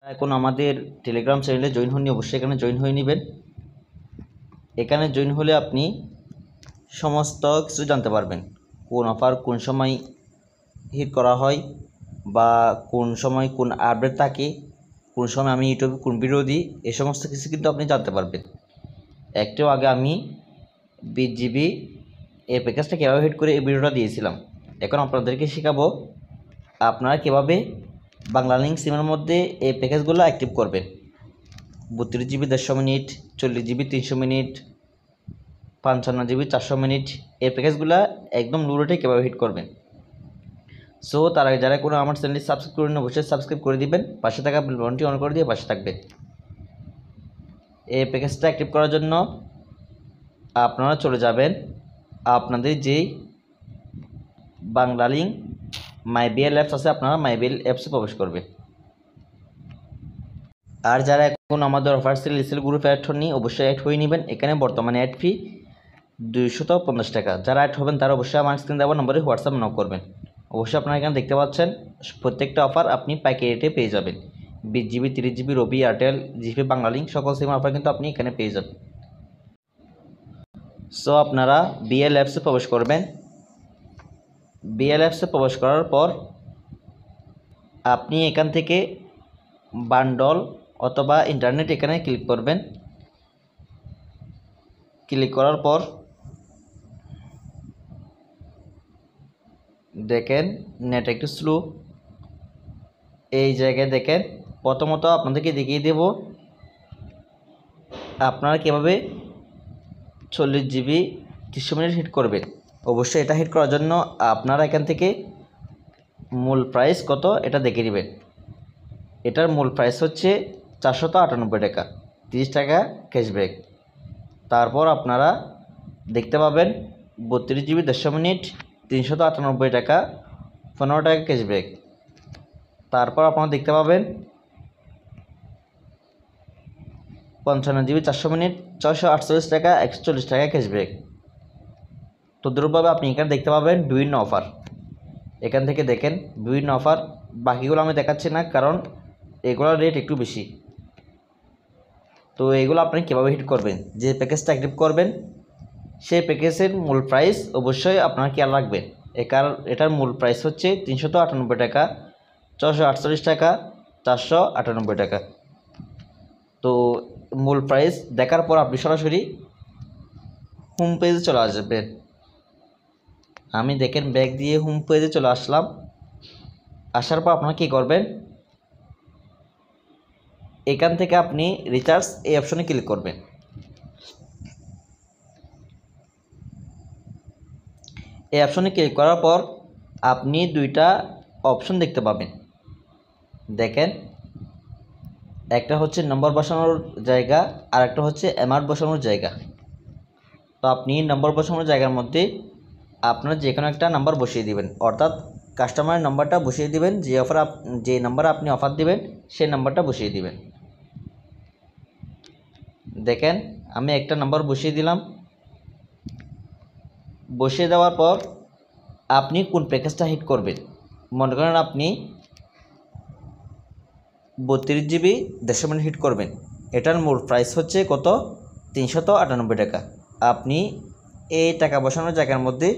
এখন আমাদের টেলিগ্রাম চ্যানেলে জয়েন হননি, অবশ্যই এখানে জয়েন হয়ে নেবেন। এখানে জয়েন হলে আপনি সমস্ত কিছু জানতে পারবেন, কোন অফার কোন সময় হিট করা হয় বা কোন সময় কোন আপডেট থাকে, কোন সময় আমি ইউটিউবে কোন ভিডিও দিই, এই সমস্ত কিছু কিন্তু আপনি জানতে পারবেন। একটু আগে আমি 20 GB এই প্যাকেজটা কীভাবে হিট করে এই ভিডিওটা দিয়েছিলাম। এখন আপনাদেরকে শেখাবো আপনারা কীভাবে বাংলালিংক সিমের মধ্যে এই প্যাকেজগুলো অ্যাক্টিভ করবেন। 32 GB 150 minute, 40 GB 300 minute, 55 GB 400 minute, এই প্যাকেজগুলো একদম লো রেটে কীভাবে হিট করবেন। সো তার আগে যারা কোনো আমার চ্যানেলটি সাবস্ক্রাইব করেন অবশ্যই সাবস্ক্রাইব করে দিবেন, পাশে থাকা বেল বাটনটি অন করে দিয়ে পাশে থাকবেন। এই প্যাকেজটা অ্যাক্টিভ করার জন্য আপনারা চলে যাবেন আপনাদের যেই বাংলালিংক মাইবিএল অ্যাপস আছে, আপনারা মাইবিএল অ্যাপসে প্রবেশ করবেন। আর যারা এখন আমাদের অফার সেল রিসেল গ্রুপে অ্যাড হননি অবশ্যই অ্যাড হয়ে নেবেন। এখানে বর্তমানে অ্যাড ফি 250 টাকা। যারা অ্যাড হবেন তারা অবশ্যই আমার স্ক্রিন দেওয়া নম্বরে হোয়াটসঅ্যাপ নক করবেন। অবশ্যই আপনারা এখানে দেখতে পাচ্ছেন প্রত্যেকটা অফার আপনি পাইকারি রেটে পেয়ে যাবেন। 20 GB 30 GB রবি, এয়ারটেল, জিপি, বাংলালিংক সকল সিমের অফার কিন্তু আপনি এখানে পেয়ে যাবেন। সো আপনারা বিএল অ্যাপসে প্রবেশ করবেন। বিএল অ্যাপসে প্রবেশ করার পর আপনি এখান থেকে বান্ডল অথবা ইন্টারনেট এখানে ক্লিক করবেন। ক্লিক করার পর দেখেন নেট একটু স্লো, এই জায়গায় দেখেন প্রথমত আপনাদেরকে দেখিয়ে দেব আপনারা কীভাবে 40 GB 300 মিনিট হিট করবেন। অবশ্যই এটা হিট করার জন্য আপনারা এখান থেকে মূল প্রাইস কত এটা দেখে নেবেন। এটার মূল প্রাইস হচ্ছে 498 টাকা, 30 টাকা ক্যাশব্যাক। তারপর আপনারা দেখতে পাবেন 32 GB 150 মিনিট 398 টাকা, 15 টাকা ক্যাশব্যাক। তারপর আপনারা দেখতে পাবেন 55 GB 400 মিনিট 648 টাকা, 140 টাকা ক্যাশব্যাক। তদ্রূপভাবে আপনি এখানে দেখতে পাবেন বিভিন্ন অফার। এখান থেকে দেখেন বিভিন্ন অফার, বাকিগুলো আমি দেখাচ্ছি না কারণ এগুলোর রেট একটু বেশি। তো এগুলো আপনি কীভাবে হিট করবেন, যে প্যাকেজটা অ্যাক্টিভ করবেন সেই প্যাকেজের মূল প্রাইস অবশ্যই আপনার খেয়াল রাখবেন। এটার মূল প্রাইস হচ্ছে 398 টাকা, 648 টাকা, 498 টাকা। তো মূল প্রাইস দেখার পর আপনি সরাসরি হোম পেজে চলে আসবেন। আমি দেখেন ব্যাক দিয়ে হোম পেজে চলে আসলাম। আসার পর আপনারা কী করবেন, এখান থেকে আপনি রিচার্জ এই অপশনে ক্লিক করবেন। এই অপশনে ক্লিক করার পর আপনি দুইটা অপশন দেখতে পাবেন। দেখেন একটা হচ্ছে নম্বর বসানোর জায়গা আর একটা হচ্ছে অ্যামাউন্ট বসানোর জায়গা। তো আপনি নম্বর বসানোর জায়গার মধ্যে আপনার যে কোনো একটা নাম্বার বসিয়ে দিবেন, অর্থাৎ কাস্টমারের নাম্বারটা বসিয়ে দিবেন, যে নাম্বারে আপনি অফার দিবেন সেই নাম্বারটা বসিয়ে দিবেন। দেখেন আমি একটা নাম্বার বসিয়ে দিলাম। বসিয়ে দেওয়ার পর আপনি কোন প্যাকেজটা হিট করবেন, মনে করেন আপনি 32 GB 150 মিনিট হিট করবেন। এটার মূল প্রাইস হচ্ছে কত, 398 টাকা। আপনি এই টাকা বসানোর জায়গার মধ্যে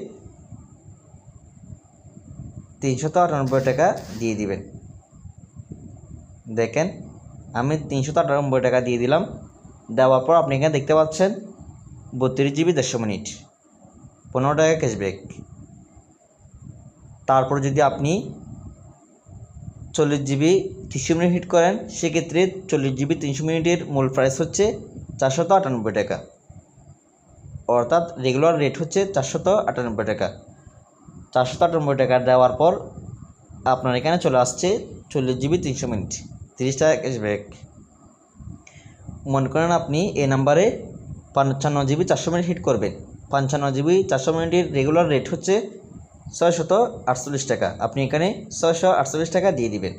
398 টাকা দিয়ে দিবেন। দেখেন আমি 398 টাকা দিয়ে দিলাম। দেওয়ার পর আপনি এখানে দেখতে পাচ্ছেন 32 GB 150 মিনিট, 15 টাকা ক্যাশব্যাক। তারপর যদি আপনি 40 GB 300 মিনিট হিট করেন সেক্ষেত্রে 40 GB 300 মিনিটের মূল প্রাইস হচ্ছে 498 টাকা, অর্থাৎ রেগুলার রেট হচ্ছে 498 টাকা। 498 টাকা দেওয়ার পর আপনার এখানে চলে আসছে 40 GB 300 মিনিট, 30 টাকা ক্যাশব্যাক। মনে করেন আপনি এই নাম্বারে 55 GB 400 মিনিট হিট করবেন। 55 GB 400 মিনিটের রেগুলার রেট হচ্ছে 648 টাকা। আপনি এখানে 648 টাকা দিয়ে দিবেন।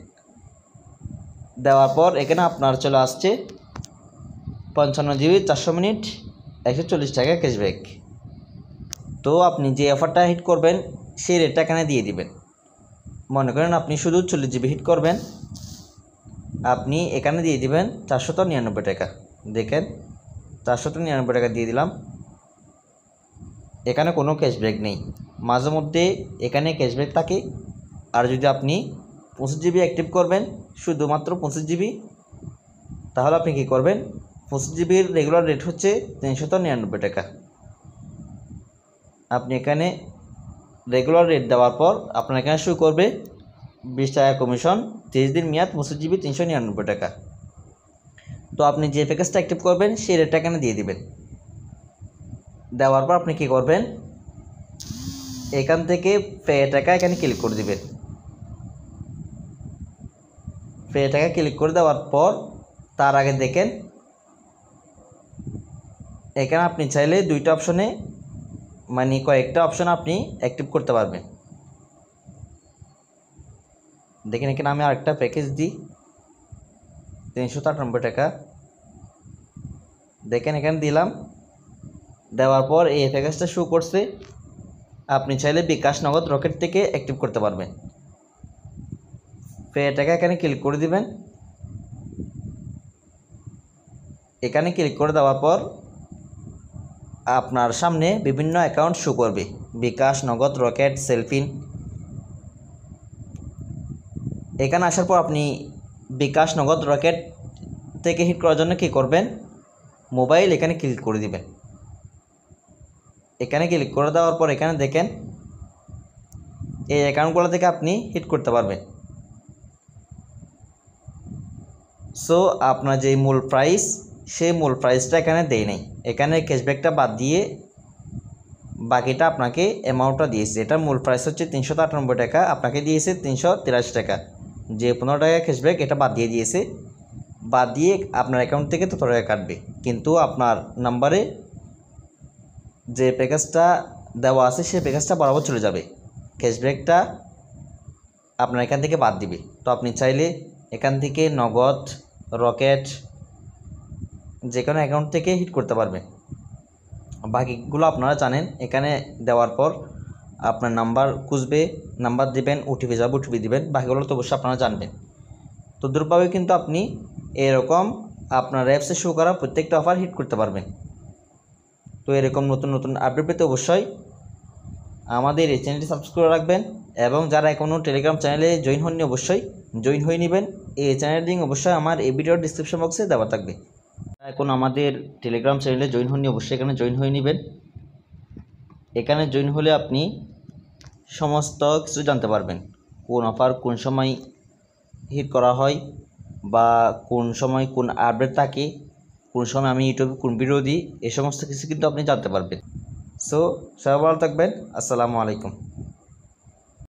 দেওয়ার পর এখানে আপনার চলে আসছে 55 GB 400 মিনিট 140 টাকা ক্যাশব্যাক। তো আপনি যে অফারটা হিট করবেন সেই রেটটা এখানে দিয়ে দিবেন। মনে করেন আপনি শুধু 40 GB হিট করবেন, আপনি এখানে দিয়ে দিবেন 499 টাকা। দেখেন 499 টাকা দিয়ে দিলাম। এখানে কোনো ক্যাশব্যাক নেই, মাঝে মধ্যে এখানে ক্যাশব্যাক থাকে। আর যদি আপনি 25 জিবি অ্যাক্টিভ করবেন, শুধুমাত্র 25 জিবি, তাহলে আপনি কী করবেন, 25 জিবির রেগুলার রেট হচ্ছে 399 টাকা। আপনি এখানে রেগুলার রেট দেওয়ার পর আপনার এখানে শো করবে 20 টাকা কমিশন, 30 দিন মেয়াদ, 25 জিবি 399 টাকা। তো আপনি যে প্যাকেজটা অ্যাক্টিভ করবেন সেই রেটটা এখানে দিয়ে দিবেন। দেওয়ার পর আপনি কী করবেন, এখান থেকে পে টাকা এখানে ক্লিক করে দিবেন। পে টাকা ক্লিক করে দেওয়ার পর তার আগে দেখেন এখানে আপনি চাইলে দুইটা অপশনে মানে কয়েকটা অপশন আপনি অ্যাক্টিভ করতে পারবেন। দেখেন এখানে আমি আরেকটা প্যাকেজ দিই 398 টাকা। দেখেন এখানে দিলাম, দেওয়ার পর এই প্যাকেজটা শো করছে। আপনি চাইলে বিকাশ নগদ রকেট থেকে অ্যাক্টিভ করতে পারবেন। পে টাকা এখানে ক্লিক করে দিবেন। এখানে ক্লিক করে দেওয়ার পর আপনার সামনে বিভিন্ন অ্যাকাউন্ট শো করবে, বিকাশ, নগদ, রকেট, সেলফিন। এখানে আসার পর আপনি বিকাশ, নগদ, রকেট থেকে হিট করার জন্য কী করবেন, মোবাইল এখানে ক্লিক করে দিবেন। এখানে ক্লিক করে দেওয়ার পর এখানে দেখেন এই অ্যাকাউন্টগুলো থেকে আপনি হিট করতে পারবেন। সো আপনার যে মূল প্রাইস, সেই মূল প্রাইসটা এখানে দেয় নাই, এখানে ক্যাশব্যাকটা বাদ দিয়ে বাকিটা আপনাকে অ্যামাউন্টটা দিয়েছে। এটার মূল প্রাইস হচ্ছে 398 টাকা, আপনাকে দিয়েছে 383 টাকা। যে 15 টাকা ক্যাশব্যাক এটা বাদ দিয়ে দিয়েছে, বাদ দিয়ে আপনার অ্যাকাউন্ট থেকে তত টাকা কাটবে। কিন্তু আপনার নাম্বারে যে প্যাকেজটা দেওয়া আছে সেই প্যাকেজটা বরাবর চলে যাবে, ক্যাশব্যাকটা আপনার এখান থেকে বাদ দিবে। তো আপনি চাইলে এখান থেকে নগদ, রকেট যে কোনো অ্যাকাউন্ট থেকে হিট করতে পারবেন। বাকিগুলো আপনারা জানেন। এখানে দেওয়ার পর আপনার নাম্বার খুঁজবে, নাম্বার দিবেন, ওটিপি যাবে, ওটিপি দিবেন, বাকিগুলো তো অবশ্যই আপনারা জানবেন। তো দুর্ভাবে কিন্তু আপনি এরকম আপনার অ্যাপসে শো করা প্রত্যেকটা অফার হিট করতে পারবেন। তো এরকম নতুন নতুন আপডেট পেতে অবশ্যই আমাদের এই চ্যানেলটি সাবস্ক্রাইব করে রাখবেন, এবং যারা এখনও টেলিগ্রাম চ্যানেলে জয়েন হননি অবশ্যই জয়েন হয়ে নেবেন। এই চ্যানেলের লিঙ্ক অবশ্যই আমার এই ভিডিওর ডিসক্রিপশন বক্সে দেওয়া থাকবে। এখন আমাদের টেলিগ্রাম চ্যানেলে জয়েন হননি অবশ্যই এখানে জয়েন হয়ে নেবেন। এখানে জয়েন হলে আপনি সমস্ত কিছু জানতে পারবেন, কোন অফার কোন সময় হিট করা হয়, বা কোন সময় কোন আপডেট থাকে, কোন সময় আমি ইউটিউবে কোন ভিডিও দিই, এই সমস্ত কিছু কিন্তু আপনি জানতে পারবেন। সো সবাই ভালো থাকবেন। আসসালামু আলাইকুম।